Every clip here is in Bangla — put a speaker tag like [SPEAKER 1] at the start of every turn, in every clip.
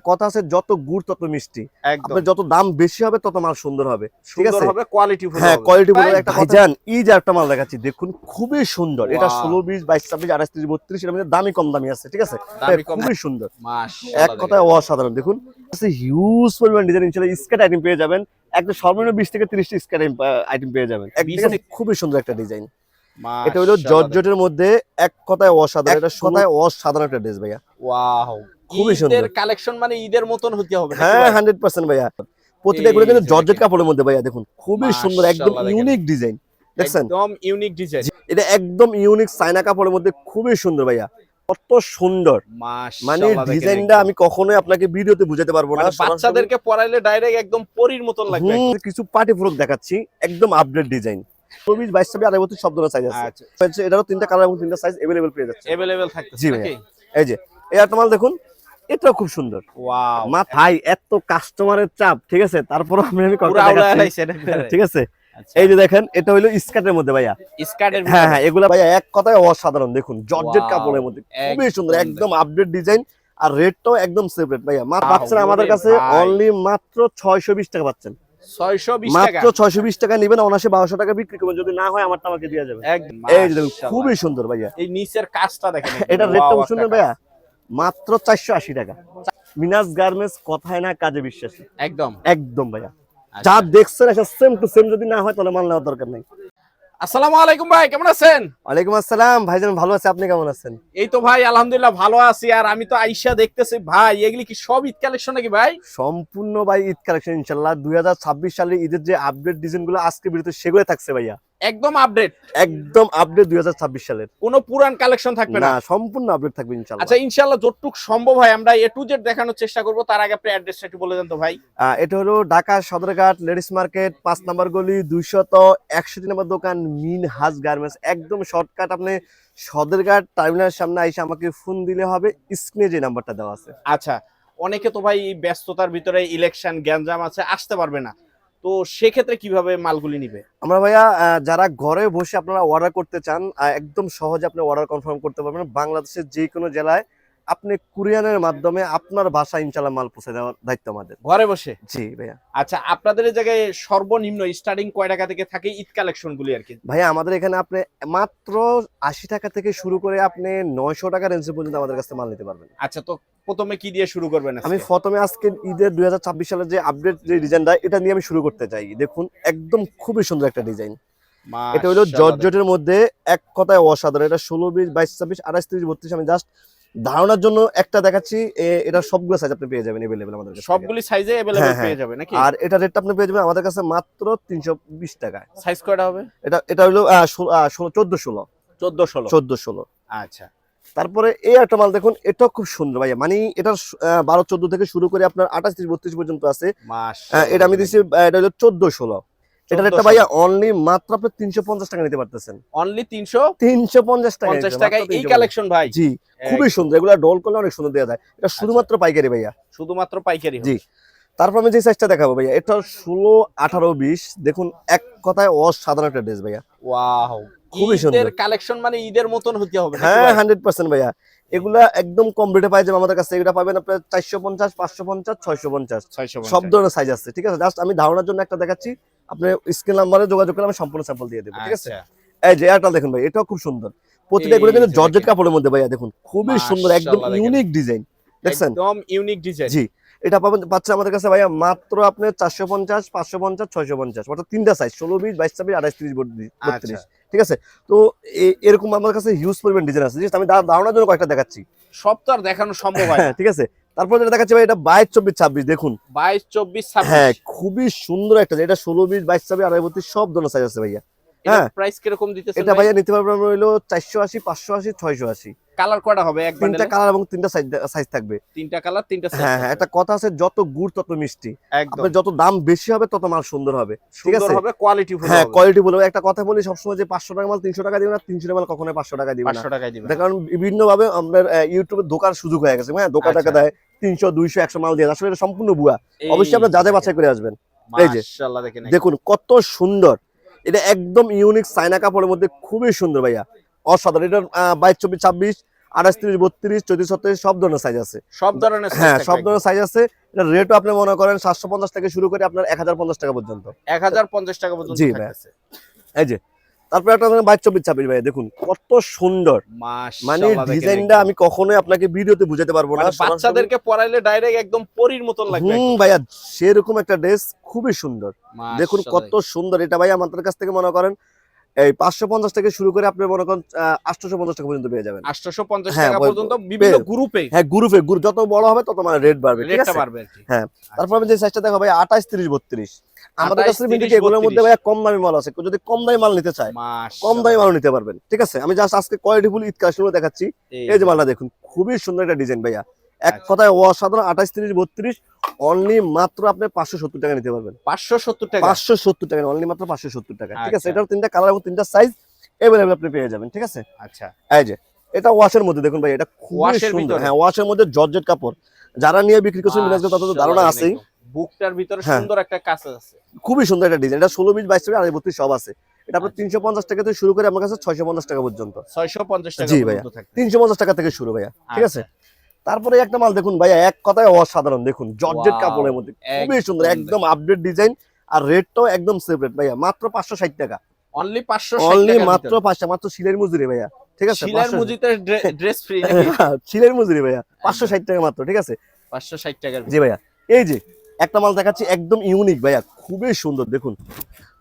[SPEAKER 1] কথা আছে যত গুড় তত মিষ্টি,
[SPEAKER 2] একদম
[SPEAKER 1] আপনার যত দাম বেশি হবে তত মাল সুন্দর হবে, ঠিক
[SPEAKER 2] সুন্দর
[SPEAKER 1] আছে?
[SPEAKER 2] হবে, কোয়ালিটি ফুল
[SPEAKER 1] হ্যাঁ,
[SPEAKER 2] হবে।
[SPEAKER 1] কোয়ালিটি বলে
[SPEAKER 2] ভাই,
[SPEAKER 1] একটা ভাইজান এই যে একটা মাল দেখাচ্ছি দেখুন, খুবই সুন্দর। এটা
[SPEAKER 2] ওয়াও,
[SPEAKER 1] 16, 20, 22, 26, 28, 30, 32 এর মধ্যে দামি কম দামি আছে, ঠিক আছে?
[SPEAKER 2] দামি কম,
[SPEAKER 1] খুবই সুন্দর, এক
[SPEAKER 2] মাশাআল্লাহ দেখেন।
[SPEAKER 1] কথায় অসাধারণ। দেখুন হিউজ পরিমাণ ডিজাইন, ইনশাআল্লাহ স্কার্ট আইটেম পেয়ে যাবেন, একটা সর্বনিম্ন 20 থেকে 30 টা স্কার্ট আইটেম পেয়ে যাবেন।
[SPEAKER 2] 20
[SPEAKER 1] একদম
[SPEAKER 2] থেকে
[SPEAKER 1] খুবই সুন্দর একটা ডিজাইন। এটা হলো
[SPEAKER 2] মাশাআল্লাহ
[SPEAKER 1] জর্জেটের মধ্যে, এক কথায় অসাধারণ, এটা কথায় অসাধারণ একটা ড্রেস ভাইয়া,
[SPEAKER 2] ওয়াও,
[SPEAKER 1] খুবই
[SPEAKER 2] ঈদের
[SPEAKER 1] সুন্দর।
[SPEAKER 2] কালেকশন মানে ঈদের মতন হতে হবে নাকি
[SPEAKER 1] হ্যাঁ,
[SPEAKER 2] ভাই?
[SPEAKER 1] 100% ভাইয়া। প্রতিটা
[SPEAKER 2] এই
[SPEAKER 1] এগুলো কিন্তু
[SPEAKER 2] যে
[SPEAKER 1] জর্জেট
[SPEAKER 2] দেখেন,
[SPEAKER 1] কাপড়ের মধ্যে ভাইয়া, দেখুন খুবই সুন্দর, একদম
[SPEAKER 2] মাশাআল্লাহ দেখেন,
[SPEAKER 1] ইউনিক ডিজাইন, দেখছেন?
[SPEAKER 2] একদম ইউনিক ডিজাইন,
[SPEAKER 1] এটা একদম ইউনিক চায়না কাপড়ের মধ্যে, খুবই সুন্দর ভাইয়া, কত সুন্দর। মানে
[SPEAKER 2] মাশাআল্লাহ দেখেন।
[SPEAKER 1] ডিজাইনটা আমি কখনোই আপনাকে ভিডিওতে বুঝাতে পারবো না,
[SPEAKER 2] মানে বাচ্চাদেরকে পরাইলে ডাইরেক্ট একদম পরীর মতন লাগবে।
[SPEAKER 1] কিছু পার্টি ফ্রক দেখাচ্ছি, একদম আপডেট ডিজাইন, 24, 22, 28 সব ধরনের সাইজ আছে।
[SPEAKER 2] আচ্ছা,
[SPEAKER 1] এটারও 3টা কালার এবং 3টা সাইজ अवेलेबल পেয়ে যাচ্ছে।
[SPEAKER 2] अवेलेबल থাকতেছে
[SPEAKER 1] জি ভাইয়া,
[SPEAKER 2] নাকি?
[SPEAKER 1] এই যে এই একটা মাল দেখুন, এটাও খুব সুন্দর।
[SPEAKER 2] ওয়াও,
[SPEAKER 1] ভাই এত কাস্টমারের চাপ, ঠিক আছে, তারপরও আমি
[SPEAKER 2] পুরো
[SPEAKER 1] কথা
[SPEAKER 2] আউলা
[SPEAKER 1] দেখাচ্ছি,
[SPEAKER 2] লাইছেন একবারে।
[SPEAKER 1] ঠিক আছে?
[SPEAKER 2] আচ্ছা,
[SPEAKER 1] এই যে দেখেন, এটা হলো স্কার্টের মধ্যে ভাইয়া,
[SPEAKER 2] স্কার্টের
[SPEAKER 1] হ্যাঁ
[SPEAKER 2] ভিতরে,
[SPEAKER 1] হ্যাঁ, এগুলা ভাইয়া এক কথায় অসাধারণ। দেখুন জর্জেট
[SPEAKER 2] ওয়াও,
[SPEAKER 1] কাপড়ের মধ্যে, খুবই সুন্দর,
[SPEAKER 2] একদম
[SPEAKER 1] একদম আপডেট ডিজাইন, আর রেটটাও একদম সেপারেট ভাইয়া। পাচ্ছেন আমাদের
[SPEAKER 2] ওরে
[SPEAKER 1] কাছে
[SPEAKER 2] ভাই,
[SPEAKER 1] অনলি মাত্র 620 টাকা পাচ্ছেন,
[SPEAKER 2] 620 টাকা,
[SPEAKER 1] মাত্র 620 টাকা নিবেন, অনাসে 1200 টাকা বিক্রি করবেন, যদি না হয় আমারটা আমাকে দিয়ে যাবেন।
[SPEAKER 2] একদম
[SPEAKER 1] এই যে দেখুন,
[SPEAKER 2] মাশাআল্লাহ।
[SPEAKER 1] খুবই সুন্দর ভাইয়া,
[SPEAKER 2] এই নিচের কাজটা দেখেন,
[SPEAKER 1] এটা
[SPEAKER 2] একদম
[SPEAKER 1] রেটটা
[SPEAKER 2] ওয়াও
[SPEAKER 1] খুব
[SPEAKER 2] একটা
[SPEAKER 1] সুন্দর
[SPEAKER 2] কাজ।
[SPEAKER 1] ভাইয়া, মাত্র 480 টাকা। মিনাস গার্মেন্টস, কথায় না কাজে বিশ্বাসী,
[SPEAKER 2] একদম।
[SPEAKER 1] একদম ভাইয়া। যা
[SPEAKER 2] আচ্ছা,
[SPEAKER 1] দেখছেন এটা সেম টু সেম, যদি না হয় তাহলে মাল নেওয়ার দরকার নেই।
[SPEAKER 2] আসসালামু আলাইকুম ভাই, কেমন আছেন?
[SPEAKER 1] ওয়ালাইকুম আসসালাম ভাইজান, ভালো আছে, আপনি কেমন আছেন?
[SPEAKER 2] এই তো ভাই আলহামদুলিল্লাহ ভালো আছি। আর আমি তো আইসা দেখতেছি ভাই, এগুলি কি সব ঈদ কালেকশন নাকি ভাই?
[SPEAKER 1] সম্পূর্ণ ভাই ঈদ কালেকশন ইনশাআল্লাহ। 2026 সালের ঈদের যে আপডেট ডিজাইন গুলো আজকে ভিডিওতে সেগুলো থাকছে ভাইয়া,
[SPEAKER 2] একদম আপডেট,
[SPEAKER 1] একদম আপডেট 2026 সালের,
[SPEAKER 2] কোনো পুরান কালেকশন থাকবে
[SPEAKER 1] না
[SPEAKER 2] না?
[SPEAKER 1] সম্পূর্ণ আপডেট থাকবে ইনশাআল্লাহ।
[SPEAKER 2] আচ্ছা, ইনশাআল্লাহ যতটুকু সম্ভব হয় আমরা এ টু জেড দেখানোর চেষ্টা করব। তার আগে আপনি অ্যাড্রেসটা একটু বলে দেন তো ভাই।
[SPEAKER 1] এটা হলো ঢাকা সদরঘাট লেডিস মার্কেট, 5 নম্বর গলি, 261 নম্বর দোকান, মিনহাজ গার্মেন্টস। একদম শর্টকাট, আপনি সদরঘাট টার্মিনালের সামনে এসে আমাকে ফোন দিলে হবে, স্ক্রিনে যে নাম্বারটা দেওয়া আছে।
[SPEAKER 2] আচ্ছা, অনেকে তো ভাই এই ব্যস্ততার ভিতরে ইলেকশন গ্যাঞ্জাম আছে, আসতে পারবে না, তো সেক্ষেত্রে কিভাবে মালগুলি নিবে?
[SPEAKER 1] আমরা ভাইয়া যারা ঘরে বসে আপনারা অর্ডার করতে চান, একদম সহজে আপনি অর্ডার কনফার্ম করতে পারবেন। বাংলাদেশের যে কোনো জেলায় আপনি কুরিয়ারের মাধ্যমে আপনার বাসায় ইনশাআল্লাহ মাল পৌঁছে দেওয়ার দায়িত্ব আমাদের।
[SPEAKER 2] ঘরে বসে?
[SPEAKER 1] জি ভাইয়া।
[SPEAKER 2] আচ্ছা, আপনাদের এই জায়গায় সর্বনিম্ন স্টার্টিং কয় টাকা থেকে থাকে ঈদ কালেকশন গুলি আর কি?
[SPEAKER 1] ভাইয়া আমাদের এখানে আপনি মাত্র 80 টাকা থেকে শুরু করে আপনি 900 টাকা রেঞ্জ পর্যন্ত আমাদের কাছে মাল নিতে পারবেন।
[SPEAKER 2] আচ্ছা, তো প্রথমে কি দিয়ে শুরু করবেন
[SPEAKER 1] আমি
[SPEAKER 2] আজকে?
[SPEAKER 1] প্রথমে আজকে ঈদের 2026 সালের যে আপডেট যে ডিজাইনটা, এটা নিয়ে আমি শুরু করতে চাই। দেখুন একদম খুবই সুন্দর একটা ডিজাইন। এটা হলো
[SPEAKER 2] মাশাআল্লাহ
[SPEAKER 1] জর্জেটের মধ্যে, এক কথায় অসাধারণ। এটা 16, 20, 22, 26, 28, 30, 32 আমি জাস্ট ধারণার জন্য একটা দেখাচ্ছি। এটা সবগুলো সাইজ আপনি পেয়ে যাবেন अवेलेबल আমাদের কাছে।
[SPEAKER 2] সবগুলি সাইজে
[SPEAKER 1] হ্যাঁ,
[SPEAKER 2] अवेलेबल
[SPEAKER 1] হ্যাঁ।
[SPEAKER 2] পেয়ে যাবে নাকি?
[SPEAKER 1] আর এটা রেটটা আপনি পেয়ে যাবেন আমাদের কাছে মাত্র 320 টাকায়।
[SPEAKER 2] সাইজ কয়টা হবে?
[SPEAKER 1] এটা হলো 14, 16,
[SPEAKER 2] 14 16।
[SPEAKER 1] 14, 16।
[SPEAKER 2] আচ্ছা,
[SPEAKER 1] তারপরে এই একটা মাল দেখুন, এটাও খুব সুন্দর ভাইয়া। মানে এটার 12, 14 থেকে শুরু করে আপনার 28, 30, 32 পর্যন্ত আছে।
[SPEAKER 2] মাশাআল্লাহ।
[SPEAKER 1] এটা আমি দিচ্ছি, এটা হলো 14, 16। এটা রেটটা ভাইয়া অনলি মাত্র আপনি 350 টাকা নিতে পারতেছেন।
[SPEAKER 2] অনলি 350
[SPEAKER 1] 350 টাকা
[SPEAKER 2] টাকায় এই কালেকশন ভাই।
[SPEAKER 1] জি, খুবই সুন্দর। এগুলা ডল করলে অনেক সুন্দর দেওয়া যায়। এটা শুধুমাত্র পাইকারি ভাইয়া।
[SPEAKER 2] শুধুমাত্র পাইকারি হবে।
[SPEAKER 1] জি। তারপর আমি যে সাইজটা দেখাবো ভাইয়া, এটা 16, 18, 20। দেখুন এক কথায় অসাধারণ একটা ড্রেস ভাইয়া,
[SPEAKER 2] ওয়াও,
[SPEAKER 1] খুবই সুন্দর।
[SPEAKER 2] ঈদের কালেকশন মানে ঈদের মতন হতে হবে নাকি
[SPEAKER 1] হ্যাঁ,
[SPEAKER 2] ভাই?
[SPEAKER 1] 100% ভাইয়া। এগুলা একদম কম রেটে পাই যাবেন আমাদের কাছে। এটা পাবেন আপনার 450, 550, 650,
[SPEAKER 2] 650
[SPEAKER 1] সব ধরনের সাইজ আছে, ঠিক আছে? জাস্ট আমি ধারণার জন্য একটা দেখাচ্ছি, আপনি স্ক্রিন নাম্বারে যোগাযোগ করলে আমি সম্পূর্ণ স্যাম্পল দিয়ে দেবো, ঠিক আছে?
[SPEAKER 2] আচ্ছা,
[SPEAKER 1] এই যে এটা দেখুন ভাই, এটাও খুব সুন্দর। প্রতিটা এগুলো
[SPEAKER 2] এই
[SPEAKER 1] কিন্তু
[SPEAKER 2] যে
[SPEAKER 1] জর্জেট
[SPEAKER 2] দেখেন,
[SPEAKER 1] কাপড়ের মধ্যে ভাইয়া, দেখুন খুবই সুন্দর, একদম
[SPEAKER 2] মাশাআল্লাহ দেখেন,
[SPEAKER 1] ইউনিক ডিজাইন, দেখছেন?
[SPEAKER 2] একদম ইউনিক ডিজাইন।
[SPEAKER 1] জি। এটা পাচ্ছেন আমাদের কাছে ভাইয়া মাত্র আপনি 450, 550, 650, অর্থাৎ 3টা সাইজ, 16, 20, 22, 26, 28, 30, 32,
[SPEAKER 2] আচ্ছা,
[SPEAKER 1] ঠিক আছে? তো এরকম আমার কাছে হিউজ পরিমাণ ডিজাইন আছে। জাস্ট আমি ধারণার জন্য কয়েকটা দেখাচ্ছি।
[SPEAKER 2] সব তো আর দেখানো সম্ভব হয়
[SPEAKER 1] হ্যাঁ,
[SPEAKER 2] না।
[SPEAKER 1] ঠিক আছে? তারপর যেটা দেখাচ্ছি ভাই, এটা 22, 24, 26 দেখুন।
[SPEAKER 2] 22 24 26।
[SPEAKER 1] হ্যাঁ, খুবই সুন্দর একটা। এটা 16, 20, 22, 26, 28, 32 সব ধরনের সাইজ আছে ভাইয়া।
[SPEAKER 2] এটা
[SPEAKER 1] হ্যাঁ,
[SPEAKER 2] প্রাইস কিরকম দিতেছেন
[SPEAKER 1] এটা
[SPEAKER 2] ভাই?
[SPEAKER 1] ভাইয়া নিতে পারবেন হলো 480, 580, 680।
[SPEAKER 2] কালার কয়টা হবে এক
[SPEAKER 1] 3টা
[SPEAKER 2] বান্ডেলে?
[SPEAKER 1] কালার এবং 3টা সাইজ থাকবে।
[SPEAKER 2] 3টা কালার 3টা সাইজ
[SPEAKER 1] হ্যাঁ, হ্যাঁ,
[SPEAKER 2] থাকবে।
[SPEAKER 1] একটা কথা আছে যত গুড় তত মিষ্টি।
[SPEAKER 2] একদম
[SPEAKER 1] আপনার যত দাম বেশি হবে তত মাল সুন্দর হবে, ঠিক
[SPEAKER 2] সুন্দর
[SPEAKER 1] আছে?
[SPEAKER 2] হবে, কোয়ালিটি ফুল
[SPEAKER 1] হ্যাঁ,
[SPEAKER 2] হবে।
[SPEAKER 1] কোয়ালিটি বলবো। একটা কথা বলি সবসময়, যে 500 টাকা মাল 300 টাকা দিবেন না, 300 টাকা মাল কখনোই 500 টাকা দিবেন না।
[SPEAKER 2] 500 টাকায় দিবেন।
[SPEAKER 1] তার কারণ বিভিন্ন ভাবে আপনার ইউটিউবে ধোকার সুযোগ হয়ে গেছে। হ্যাঁ, ধোকা টাকা
[SPEAKER 2] আচ্ছা,
[SPEAKER 1] দেয় 300, 200, 100 মাল দিয়ে। আসলে এটা সম্পূর্ণ ভুয়া।
[SPEAKER 2] এই
[SPEAKER 1] অবশ্যই আপনারা যাচাই
[SPEAKER 2] দেখেন,
[SPEAKER 1] বাছাই করে আসবেন। এই যে
[SPEAKER 2] মাশাআল্লাহ দেখেন,
[SPEAKER 1] দেখুন কত সুন্দর। এটা একদম ইউনিক চায়না কাপড়ের মধ্যে, খুবই সুন্দর ভাইয়া, অসাধারণ। এটার 22, 24, 26, 28 30 32 34 36 সব ধরনের সাইজ আছে।
[SPEAKER 2] সব ধরনের
[SPEAKER 1] হ্যাঁ সব ধরনের সাইজ আছে। এটা রেটও আপনি মনে করেন 750 থেকে শুরু করে আপনার 1050 টাকা পর্যন্ত।
[SPEAKER 2] 1050 টাকা পর্যন্ত
[SPEAKER 1] জি ভাই।
[SPEAKER 2] থাকতেছে।
[SPEAKER 1] এই যে তারপরে একটা 22 24 26 ভাই দেখুন কত সুন্দর। মানে
[SPEAKER 2] মাশাআল্লাহ দেখেন
[SPEAKER 1] ডিজাইনটা
[SPEAKER 2] একদম।
[SPEAKER 1] আমি কখনোই আপনাকে ভিডিওতে বুঝাতে পারবো না।
[SPEAKER 2] মানে বাচ্চাদেরকে পরাইলে ডাইরেক্ট একদম পরীর মতন লাগবে একদম।
[SPEAKER 1] ভাইয়া সেরকম একটা ড্রেস খুবই সুন্দর। দেখুন
[SPEAKER 2] মাশাআল্লাহ।
[SPEAKER 1] কত সুন্দর। এটা ভাই আমাদের কাছ থেকে মনে করেন এই 550 থেকে শুরু করে আপনি মনে করেন 850 টাকা পর্যন্ত পেয়ে যাবেন।
[SPEAKER 2] 850
[SPEAKER 1] হ্যাঁ,
[SPEAKER 2] টাকা পর্যন্ত বিভিন্ন গ্রুপে
[SPEAKER 1] হ্যাঁ গ্রুপে যত বড় হবে তত মানে রেট বাড়বে, ঠিক
[SPEAKER 2] রেটটা
[SPEAKER 1] আছে?
[SPEAKER 2] বাড়বে আর কি।
[SPEAKER 1] হ্যাঁ তারপর আমি যে সাইজটা দেখো ভাই 28 30 32 আমাদের
[SPEAKER 2] 28,
[SPEAKER 1] কাছে কিন্তু
[SPEAKER 2] 30,
[SPEAKER 1] এগুলোর মধ্যে
[SPEAKER 2] 32
[SPEAKER 1] ভাই কম দামি মাল আছে। কেউ যদি কম দামি মাল নিতে চায় কম দামি মাল নিতে পারবেন, ঠিক আছে? আমি জাস্ট আজকে কোয়ালিটিফুল ঈদ কালেকশন দেখাচ্ছি। এই যে মালটা দেখুন খুবই সুন্দর একটা ডিজাইন ভাইয়া, এক কথায় অসাধারণ। 28 30 32 অনলি মাত্র আপনি 570 টাকা নিতে পারবেন।
[SPEAKER 2] 570 টাকা
[SPEAKER 1] 570 টাকা অনলি মাত্র 570 টাকা, ঠিক আছে?
[SPEAKER 2] আচ্ছা।
[SPEAKER 1] এটার তিনটা কালার এবং তিনটা সাইজ अवेलेबल আপনি পেয়ে যাবেন, ঠিক আছে?
[SPEAKER 2] আচ্ছা।
[SPEAKER 1] এই যে এটা ওয়াশের মধ্যে দেখুন ভাই, এটা খুবই
[SPEAKER 2] ওয়াশের
[SPEAKER 1] সুন্দর।
[SPEAKER 2] ভিতরে?
[SPEAKER 1] হ্যাঁ ওয়াশের মধ্যে জর্জেট কাপড়, যারা নিয়ে বিক্রি করছেন বিনাশ তাদের তো ধারণা
[SPEAKER 2] মাশাআল্লাহ
[SPEAKER 1] আছেই।
[SPEAKER 2] দেখেন একদম। বুকটার ভিতরে
[SPEAKER 1] হ্যাঁ।
[SPEAKER 2] সুন্দর একটা কাজ আছে।
[SPEAKER 1] খুবই সুন্দর একটা ডিজাইন। এটা 16 20 22 32 সব আছে। এটা আপনার 350 টাকা থেকে শুরু করে আমার কাছে 650 টাকা পর্যন্ত।
[SPEAKER 2] 650 টাকা
[SPEAKER 1] জি ভাইয়া,
[SPEAKER 2] পর্যন্ত থাকে।
[SPEAKER 1] 350 টাকা থেকে শুরু ভাইয়া, ঠিক আছে?
[SPEAKER 2] আচ্ছা।
[SPEAKER 1] তারপরে একটা মাল দেখুন ভাইয়া, এক কথায় অসাধারণ। দেখুন জর্জেট
[SPEAKER 2] Wow,
[SPEAKER 1] কাপড়ের মধ্যে খুবই সুন্দর,
[SPEAKER 2] একদম
[SPEAKER 1] একদম আপডেট ডিজাইন। আর রেটটাও একদম সেপারেট ভাইয়া, মাত্র 560 টাকা।
[SPEAKER 2] অনলি 560
[SPEAKER 1] অনলি
[SPEAKER 2] টাকা
[SPEAKER 1] মাত্র 500, মাত্র সিলের মজুরি ভাইয়া, ঠিক আছে?
[SPEAKER 2] শিলার মুজিতে ড্রেস ফ্রি নাকি?
[SPEAKER 1] সিলের মজুরি ভাইয়া 560 টাকা মাত্র, ঠিক আছে?
[SPEAKER 2] 560 টাকার
[SPEAKER 1] জি ভাইয়া। এই যে একটা মাল দেখাচ্ছি একদম ইউনিক ভাইয়া, খুবই সুন্দর। দেখুন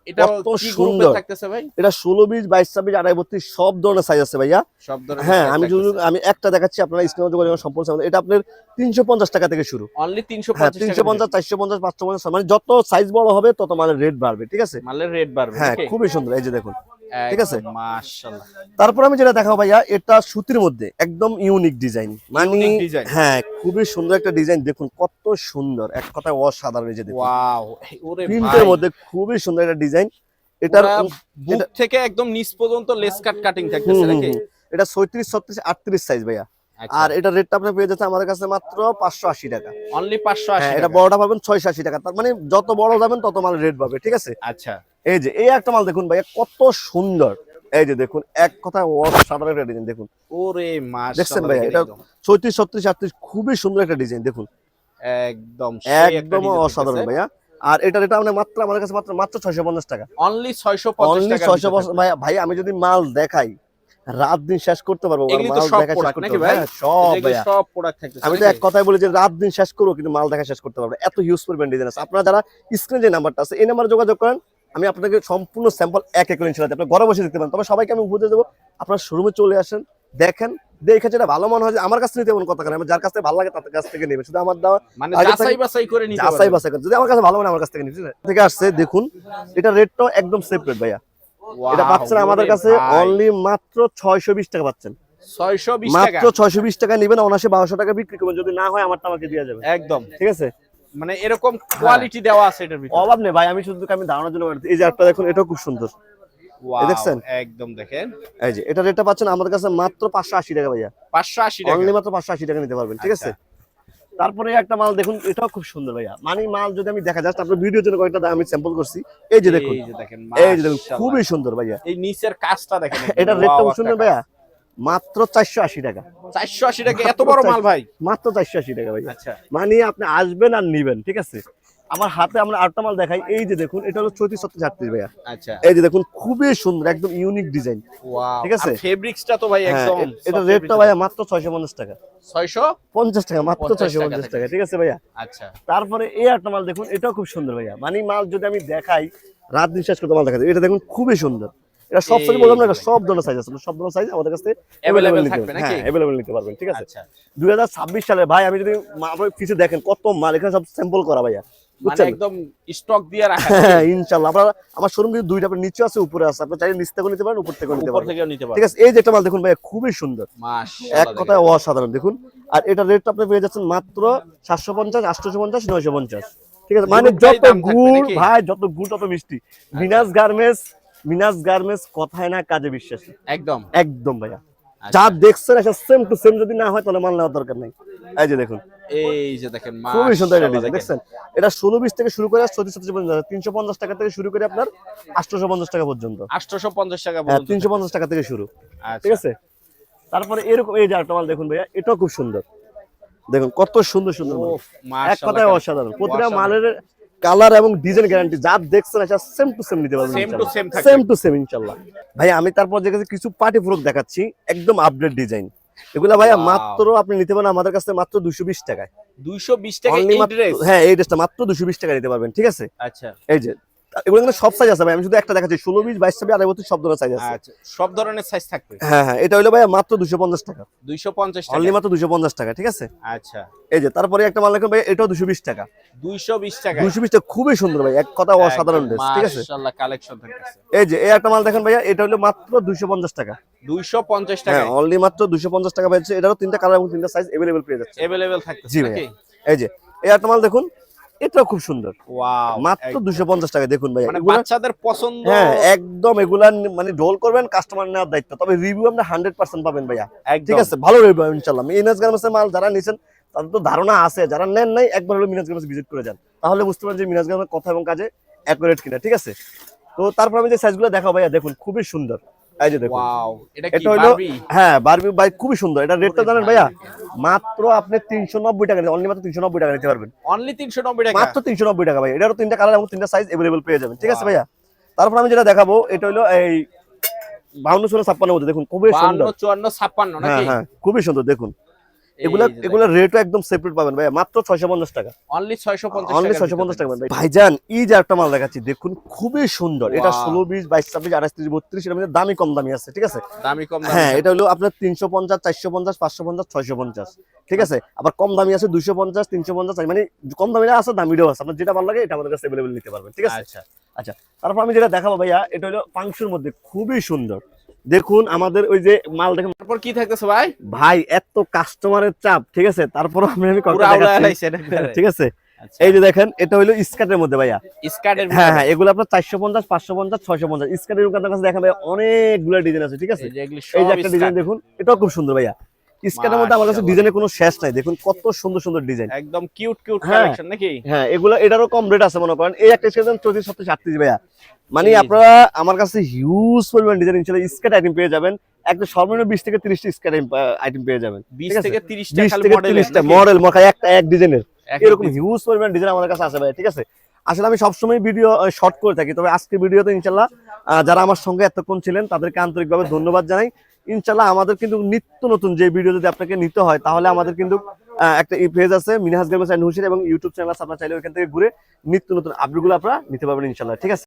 [SPEAKER 2] এটা
[SPEAKER 1] কত
[SPEAKER 2] কি গ্রুপে
[SPEAKER 1] সুন্দর
[SPEAKER 2] থাকতেছে ভাই?
[SPEAKER 1] এটা 16 20 22 26 28 32 সব ধরনের সাইজ আছে ভাইয়া।
[SPEAKER 2] সব ধরনের
[SPEAKER 1] হ্যাঁ
[SPEAKER 2] size
[SPEAKER 1] আমি যদি
[SPEAKER 2] থাকতেছে।
[SPEAKER 1] আমি একটা দেখাচ্ছি আপনারা স্ক্রিনে যোগাযোগ সম্পূর্ণ সামনে। এটা আপনার 350 টাকা থেকে শুরু।
[SPEAKER 2] অনলি
[SPEAKER 1] হ্যাঁ
[SPEAKER 2] 350 টাকা
[SPEAKER 1] 350 450 550 মানে যত সাইজ বড় হবে তত মালের রেট বাড়বে, ঠিক আছে?
[SPEAKER 2] মালের রেট বাড়বে
[SPEAKER 1] হ্যাঁ
[SPEAKER 2] নাকি?
[SPEAKER 1] খুবই সুন্দর। এই যে দেখুন, ঠিক আছে?
[SPEAKER 2] মাশাআল্লাহ।
[SPEAKER 1] তারপর আমি যেটা দেখাবো ভাইয়া, এটা সুতির মধ্যে একদম ইউনিক ডিজাইন। মানে
[SPEAKER 2] Unique design।
[SPEAKER 1] হ্যাঁ খুবই সুন্দর একটা ডিজাইন। দেখুন কত সুন্দর, এক কথায় অসাধারণ। এই যে দেখুন
[SPEAKER 2] ওয়াও, ওরে
[SPEAKER 1] প্রিন্টের
[SPEAKER 2] ভাই।
[SPEAKER 1] মধ্যে খুবই সুন্দর একটা ডিজাইন। এটার
[SPEAKER 2] পুরা বুক থেকে একদম নিচ পর্যন্ত লেস কাট কাটিং থাকতেছে নাকি?
[SPEAKER 1] এটা 36 36 38 সাইজ ভাইয়া।
[SPEAKER 2] আচ্ছা।
[SPEAKER 1] আর এটা রেটটা আপনি পেয়ে যাচ্ছেন আমাদের কাছে মাত্র 580 টাকা।
[SPEAKER 2] অনলি 580
[SPEAKER 1] হ্যাঁ
[SPEAKER 2] টাকা।
[SPEAKER 1] এটা বড়টা পাবেন 680 টাকা। তার মানে যত বড় যাবেন তত মাল রেট পাবে, ঠিক আছে?
[SPEAKER 2] আচ্ছা।
[SPEAKER 1] এই যে এই একটা মাল দেখুন ভাইয়া কত সুন্দর। এই যে দেখুন এক কথায় অসাধারণ একটা ডিজাইন। দেখুন
[SPEAKER 2] ওরে মাশাআল্লাহ
[SPEAKER 1] দেখছেন ভাইয়া,
[SPEAKER 2] দেখেন
[SPEAKER 1] এটা
[SPEAKER 2] একদম।
[SPEAKER 1] 36 36 38 খুবই সুন্দর একটা ডিজাইন। দেখুন
[SPEAKER 2] একদম সেই একটা
[SPEAKER 1] একদম
[SPEAKER 2] ডিজাইন
[SPEAKER 1] অসাধারণ
[SPEAKER 2] থাকতেছে।
[SPEAKER 1] ভাইয়া। আর এটা আমরা মাত্র আমাদের কাছে মাত্র 650 টাকা।
[SPEAKER 2] অনলি 650
[SPEAKER 1] অনলি
[SPEAKER 2] টাকা।
[SPEAKER 1] 650 ভাইয়া। ভাই আমি যদি মাল দেখাই রাত দিন শেষ করতে পারবো। আর
[SPEAKER 2] এগুলি তো
[SPEAKER 1] মাল
[SPEAKER 2] সব
[SPEAKER 1] দেখা শেষ
[SPEAKER 2] প্রোডাক্ট
[SPEAKER 1] করতে
[SPEAKER 2] নাকি
[SPEAKER 1] পারবো।
[SPEAKER 2] ভাই?
[SPEAKER 1] হ্যাঁ সব
[SPEAKER 2] এগুলি
[SPEAKER 1] ভাইয়া।
[SPEAKER 2] সব প্রোডাক্ট থাকতেছে
[SPEAKER 1] আমি তো এক কথায় বলি যে রাত দিন শেষ করবো কিন্তু মাল দেখা শেষ করতে পারবো। এত হিউজ পরিমাণ ডিজাইন আছে। আপনারা যারা স্ক্রিনে যে নাম্বারটা আছে এই নাম্বারে যোগাযোগ করেন, আমি আপনাকে সম্পূর্ণ স্যাম্পল এক এক করে ইনশাআল্লাহ আপনি ঘরে বসে দেখতে পারেন। তবে সবাইকে আমি উপদেশ দেবো আপনার শোরুমে চলে আসেন, দেখেন, দেখে যেটা ভালো মনে হয় যে আমার কাছে নিতে এমন কথা কেন, আমার যার কাছ থেকে ভালো লাগে তার কাছ থেকে নেবে। শুধু আমার দেওয়া
[SPEAKER 2] মানে
[SPEAKER 1] আগে
[SPEAKER 2] যাচাই বাছাই করে নিতে
[SPEAKER 1] যাচাই
[SPEAKER 2] পারবেন।
[SPEAKER 1] বাছাই করে যদি আমার কাছে ভালো মনে আমার কাছ থেকে নিতে থেকে আসছে। দেখুন এটা রেটটাও একদম সেপারেট ভাইয়া। এটা পাচ্ছেন আমাদের কাছে অনলি মাত্র 620 টাকা পাচ্ছেন।
[SPEAKER 2] 620 টাকা
[SPEAKER 1] মাত্র 620 টাকা নেবেন, অনায়াসে 1200 টাকা বিক্রি করবেন। যদি না হয় আমারটা আমাকে দিয়ে যাবে,
[SPEAKER 2] একদম।
[SPEAKER 1] ঠিক আছে?
[SPEAKER 2] মানে এরকম কোয়ালিটি দেওয়া আছে এটার ভিতরে।
[SPEAKER 1] অভাব নেই ভাই, আমি শুধু আমি ধারণার জন্য বলছি। এই যে একটা দেখুন এটাও খুব সুন্দর।
[SPEAKER 2] ওয়াও,
[SPEAKER 1] দেখছেন?
[SPEAKER 2] একদম দেখেন
[SPEAKER 1] এই যে এটা রেটটা পাচ্ছেন আমাদের কাছে মাত্র 580 টাকা ভাইয়া।
[SPEAKER 2] 580 টাকা।
[SPEAKER 1] অনলি মাত্র 580 টাকা নিতে পারবেন, ঠিক আছে? তারপরে একটা মাল দেখুন এটাও খুব সুন্দর ভাইয়া। মানে মাল যদি আমি দেখা জাস্ট আপনার ভিডিওর জন্য কয়েকটা আমি স্যাম্পল করছি। এই যে দেখুন,
[SPEAKER 2] এই যে দেখেন,
[SPEAKER 1] এই যে দেখুন
[SPEAKER 2] মাশাআল্লাহ।
[SPEAKER 1] খুবই সুন্দর ভাইয়া।
[SPEAKER 2] এই নিচের কাজটা দেখেন।
[SPEAKER 1] এটার রেটটা খুব সুন্দর ভাইয়া, মাত্র 480 টাকা।
[SPEAKER 2] 480 টাকা এত বড় মাল ভাই?
[SPEAKER 1] মাত্র 480 টাকা ভাইয়া।
[SPEAKER 2] আচ্ছা।
[SPEAKER 1] মানে আপনি আসবেন আর নিবেন, ঠিক আছে? আমার হাতে আমরা আরেকটা মাল দেখাই। এই যে দেখুন এটা হলো 34 37 38 ভাইয়া।
[SPEAKER 2] আচ্ছা।
[SPEAKER 1] এই যে দেখুন খুবই সুন্দর, একদম ইউনিক ডিজাইন,
[SPEAKER 2] ওয়াও,
[SPEAKER 1] ঠিক আছে?
[SPEAKER 2] আর ফেব্রিক্সটা তো ভাই একদম
[SPEAKER 1] এটা রেটটা ভাইয়া মাত্র 650 টাকা।
[SPEAKER 2] 650
[SPEAKER 1] টাকা, মাত্র 650 টাকা, ঠিক আছে ভাইয়া?
[SPEAKER 2] আচ্ছা।
[SPEAKER 1] তারপরে এই একটা মাল দেখুন এটাও খুব সুন্দর ভাইয়া। মানে মাল যদি আমি দেখাই রাত দিন শেষ করতে মাল দেখা যায়। এটা দেখুন খুবই সুন্দর। এটা সব সাইজ বললাম না, এটা সব ধরনের সাইজ আছে। সব ধরনের সাইজ আমাদের কাছে
[SPEAKER 2] Available
[SPEAKER 1] নিতে
[SPEAKER 2] থাকবে
[SPEAKER 1] পারবেন।
[SPEAKER 2] নাকি?
[SPEAKER 1] হ্যাঁ अवेलेबल নিতে পারবেন, ঠিক আছে?
[SPEAKER 2] আচ্ছা।
[SPEAKER 1] 2026 সালে ভাই আমি যদি আপনার পিছে দেখেন কত মাল এখানে সব স্যাম্পল করা ভাইয়া,
[SPEAKER 2] মানে
[SPEAKER 1] বুঝছেন?
[SPEAKER 2] একদম স্টক দিয়ে রাখা।
[SPEAKER 1] হ্যাঁ ইনশাআল্লাহ। আপনারা আমার শোরুম কিন্তু দুইটা, আপনার নিচে আছে উপরে আছে। আপনি চাইলে নিচ থেকেও নিতে পারেন, উপর থেকেও নিতে
[SPEAKER 2] উপর
[SPEAKER 1] পারেন,
[SPEAKER 2] থেকেও নিতে
[SPEAKER 1] ঠিক
[SPEAKER 2] পারবেন।
[SPEAKER 1] আছে? এই যে একটা মাল দেখুন ভাইয়া খুবই সুন্দর, এক
[SPEAKER 2] মাশাআল্লাহ।
[SPEAKER 1] কথায় অসাধারণ। দেখুন আর এটা রেটটা আপনি পেয়ে যাচ্ছেন মাত্র 750 850 950, ঠিক আছে? মানে
[SPEAKER 2] গুড়টাই
[SPEAKER 1] যত
[SPEAKER 2] দাম থাকবে
[SPEAKER 1] গুড়
[SPEAKER 2] নাকি?
[SPEAKER 1] ভাই, যত গুড় তত মিষ্টি। মিনাস গার্মেন্টস কথায় না কাজে বিশ্বাসী,
[SPEAKER 2] একদম।
[SPEAKER 1] একদম ভাইয়া।
[SPEAKER 2] আচ্ছা।
[SPEAKER 1] যা দেখছেন এটা সেম টু সেম, যদি না হয় তাহলে মাল নেওয়ার দরকার নাই। এই যে দেখুন
[SPEAKER 2] এই যে দেখেন,
[SPEAKER 1] খুবই সুন্দর একটা
[SPEAKER 2] মাশাআল্লাহ
[SPEAKER 1] ডিজাইন।
[SPEAKER 2] দেখেন।
[SPEAKER 1] দেখছেন এটা 16 20 থেকে শুরু করে 34 37 পর্যন্ত, 350 টাকা থেকে শুরু করে আপনার 850 টাকা পর্যন্ত।
[SPEAKER 2] 850 টাকা
[SPEAKER 1] হ্যাঁ
[SPEAKER 2] পর্যন্ত।
[SPEAKER 1] 350 টাকা থেকে শুরু, ঠিক
[SPEAKER 2] আচ্ছা।
[SPEAKER 1] আছে? তারপরে এরকম এই যে একটা মাল দেখুন ভাইয়া, এটাও খুব সুন্দর, দেখুন কত সুন্দর সুন্দর মাল।
[SPEAKER 2] ওফ,
[SPEAKER 1] এক
[SPEAKER 2] মাশাআল্লাহ,
[SPEAKER 1] কথায় অসাধারণ, প্রতিটা
[SPEAKER 2] অসাধারণ।
[SPEAKER 1] মালের কালার এবং ডিজাইন গ্যারান্টি যা দেখছেন এটা সেম টু সেম নিতে পারবেন,
[SPEAKER 2] Same to same থাকবে।
[SPEAKER 1] সেম টু সেম ইনশাআল্লাহ। ভাই আমি তারপর যে কিছু পার্টি ফ্রক দেখাচ্ছি, একদম আপডেট ডিজাইন, এগুলা ভাইয়া
[SPEAKER 2] Wow.
[SPEAKER 1] মাত্র আপনি নিতে পারেন আমাদের কাছে মাত্র 220 টাকায়।
[SPEAKER 2] 220 টাকা
[SPEAKER 1] Only
[SPEAKER 2] এই
[SPEAKER 1] মাত্র,
[SPEAKER 2] ড্রেস?
[SPEAKER 1] হ্যাঁ এই ড্রেসটা মাত্র 220 টাকা নিতে পারবেন, ঠিক আছে।
[SPEAKER 2] আচ্ছা
[SPEAKER 1] এই যে এগুলো কিন্তু সব সাইজ আছে ভাই, আমি শুধু একটা দেখাচ্ছি, 16, 20, 22, 26, 28 সব ধরনের সাইজ আছে।
[SPEAKER 2] আচ্ছা, সব ধরনের সাইজ থাকবে।
[SPEAKER 1] হ্যাঁ হ্যাঁ, এটা হলো ভাইয়া মাত্র 250 টাকা,
[SPEAKER 2] 250 টাকা।
[SPEAKER 1] অনলি মাত্র 250 টাকা, ঠিক আছে।
[SPEAKER 2] আচ্ছা,
[SPEAKER 1] এই যে তারপরে একটা মাল দেখুন ভাই, এটাও 220 টাকা।
[SPEAKER 2] 220 টাকা।
[SPEAKER 1] 220 টাকা খুবই সুন্দর ভাই, এক কথা অসাধারণ ড্রেস, ঠিক আছে।
[SPEAKER 2] মাশাআল্লাহ, কালেকশন থাকতেছে।
[SPEAKER 1] এই যে এই একটা মাল দেখেন ভাইয়া, এটা হলো মাত্র 250 টাকা।
[SPEAKER 2] 250
[SPEAKER 1] হ্যাঁ,
[SPEAKER 2] টাকা
[SPEAKER 1] অনলি মাত্র 250 টাকা পাচ্ছে। এটারও তিনটা কালার এবং তিনটা সাইজ अवेलेबल পেয়ে যাচ্ছে।
[SPEAKER 2] अवेलेबल থাকতেছে
[SPEAKER 1] জি ভাই,
[SPEAKER 2] নাকি?
[SPEAKER 1] এই যে এই একটা মাল দেখুন, এটাও খুব সুন্দর,
[SPEAKER 2] ওয়াও,
[SPEAKER 1] মাত্র 250 টাকা। দেখুন ভাই
[SPEAKER 2] মানে
[SPEAKER 1] এগুলা,
[SPEAKER 2] বাচ্চাদের পছন্দ।
[SPEAKER 1] হ্যাঁ একদম এগুলা মানে ডোল করবেন, কাস্টমার নেওয়ার দায়িত্ব, তবে রিভিউ আমরা 100% পাবেন ভাইয়া,
[SPEAKER 2] একদম।
[SPEAKER 1] ঠিক আছে, ভালো রিভিউ ইনশাআল্লাহ। মিনাজ গার্মেন্টসের মাল যারা নিছেন তাদের তো ধারণা আছে, যারা নেন নাই একবার হলো মিনাজ গার্মেন্টস ভিজিট করে যান, তাহলে বুঝতে পারবেন যে মিনাজ গার্মেন্টস কথা এবং কাজে অ্যাকুরেট কিনা, ঠিক আছে। তো তারপর আমি যে সাইজগুলো দেখাবো ভাইয়া, দেখুন খুবই সুন্দর। এই যে দেখুন,
[SPEAKER 2] ওয়াও, এটা কি
[SPEAKER 1] এটা হলো,
[SPEAKER 2] বারবি?
[SPEAKER 1] হ্যাঁ বারবি ভাই, খুবই সুন্দর। এটা রেটটা জানেন ভাইয়া, মাত্র আপনি 390 টাকা, অনলি মাত্র 390 টাকা নিতে পারবেন,
[SPEAKER 2] অনলি 390 টাকা।
[SPEAKER 1] মাত্র 390 টাকা ভাই। এটারও তিনটা কালার এবং তিনটা সাইজ अवेलेबल পেয়ে যাবেন, ঠিক আছে
[SPEAKER 2] Wow.
[SPEAKER 1] ভাইয়া। তারপর আমি যেটা দেখাবো, এটা হলো এই 52, 56, 56 মধ্যে, দেখুন খুবই
[SPEAKER 2] 52,
[SPEAKER 1] সুন্দর।
[SPEAKER 2] 54, 56
[SPEAKER 1] হ্যাঁ
[SPEAKER 2] নাকি?
[SPEAKER 1] হ্যাঁ, খুবই সুন্দর। দেখুন
[SPEAKER 2] এই
[SPEAKER 1] এগুলা
[SPEAKER 2] যে
[SPEAKER 1] এগুলা রেটও একদম সেপারেট পাবেন ভাইয়া, মাত্র 650 টাকা,
[SPEAKER 2] অনলি 650
[SPEAKER 1] অনলি
[SPEAKER 2] টাকা।
[SPEAKER 1] 650 টাকা ভাই। ভাইজান এই যে একটা মাল দেখাচ্ছি, দেখুন খুবই সুন্দর। এটা
[SPEAKER 2] Wow.
[SPEAKER 1] 16, 20, 22, 26, 28, 30, 32 এর মধ্যে দামি কম দামি আছে, ঠিক আছে।
[SPEAKER 2] দামি কম দামি।
[SPEAKER 1] হ্যাঁ, এটা হলো আপনার 350, 450, 550, 650, ঠিক আছে। আবার কম দামি আছে 250, 350, মানে কম দামিটা আছে, দামিটাও আছে। আপনার যেটা ভালো লাগে এটা আমাদের কাছে अवेलेबल নিতে পারবেন, ঠিক আছে।
[SPEAKER 2] আচ্ছা,
[SPEAKER 1] আচ্ছা, তারপর আমি যেটা দেখাবো ভাইয়া, এটা হলো পাংশুর মধ্যে, খুবই সুন্দর। দেখুন আমাদের ওই যে মাল দেখেন
[SPEAKER 2] তারপর কি থাকতেছে ভাই?
[SPEAKER 1] ভাই, এত কাস্টমারের চাপ, ঠিক আছে, তারপর আমি
[SPEAKER 2] পুরো
[SPEAKER 1] কথা
[SPEAKER 2] আউলা
[SPEAKER 1] দেখাচ্ছি,
[SPEAKER 2] লাইছেন একবারে।
[SPEAKER 1] ঠিক আছে।
[SPEAKER 2] আচ্ছা,
[SPEAKER 1] এই যে দেখেন, এটা হলো স্কার্টের মধ্যে ভাইয়া,
[SPEAKER 2] স্কার্টের
[SPEAKER 1] হ্যাঁ
[SPEAKER 2] ভিতরে।
[SPEAKER 1] হ্যাঁ, এগুলো আপনার 450, 550, 650 স্কার্টের আপনার কাছে দেখেন ভাই, অনেকগুলো ডিজাইন আছে, ঠিক আছে।
[SPEAKER 2] এই যে এগুলি
[SPEAKER 1] এই যে
[SPEAKER 2] সব
[SPEAKER 1] একটা ডিজাইন
[SPEAKER 2] স্কার্ট।
[SPEAKER 1] দেখুন, এটাও খুব সুন্দর ভাইয়া। স্কার্টের মধ্যে আমার কাছে
[SPEAKER 2] মাশাআল্লাহ।
[SPEAKER 1] ডিজাইনের কোনো শেষ নাই, দেখুন কত সুন্দর সুন্দর ডিজাইন।
[SPEAKER 2] একদম কিউট কিউট
[SPEAKER 1] হ্যাঁ।
[SPEAKER 2] কালেকশন নাকি?
[SPEAKER 1] হ্যাঁ, এগুলো এটারও কম রেট আছে মনে করেন। এই একটা স্কার্ট 34, 37, 38 ভাইয়া, মানে
[SPEAKER 2] এই যে।
[SPEAKER 1] আপনারা আমার কাছে হিউজ পরিমাণ ডিজাইন ইনশাআল্লাহ স্কার্ট আইটেম পেয়ে যাবেন। একটা সর্বনিম্ন 20 থেকে 30 টা স্কার্ট আইটেম পেয়ে যাবেন,
[SPEAKER 2] 20
[SPEAKER 1] ঠিক আছে?
[SPEAKER 2] থেকে 30 টা
[SPEAKER 1] 20
[SPEAKER 2] খালি
[SPEAKER 1] থেকে
[SPEAKER 2] মডেল
[SPEAKER 1] 30 টা মডেল মখা একটা এক ডিজাইনের,
[SPEAKER 2] এক
[SPEAKER 1] এরকম
[SPEAKER 2] ডিজাইন।
[SPEAKER 1] হিউজ পরিমাণ ডিজাইন আমাদের কাছে আছে ভাই, ঠিক আছে। আসলে আমি সবসময় ভিডিও শর্ট করে থাকি, তবে আজকে ভিডিওতে ইনশাআল্লাহ যারা আমার সঙ্গে এতক্ষণ ছিলেন তাদেরকে আন্তরিকভাবে ধন্যবাদ জানাই। ইনশাআল্লাহ আমাদের কিন্তু নিত্য নতুন যে ভিডিও যদি আপনাকে নিতে হয়, তাহলে আমাদের কিন্তু একটা পেজ আছে মিনহাজ গার্মেন্টস এন্ড হুশিয়ার, এবং ইউটিউব চ্যানেল আছে, আপনারা চাইলে ওইখান থেকে ঘুরে নিত্য নতুন আপডেটগুলো আপনারা নিতে পারবেন ইনশাআল্লাহ, ঠিক আছে।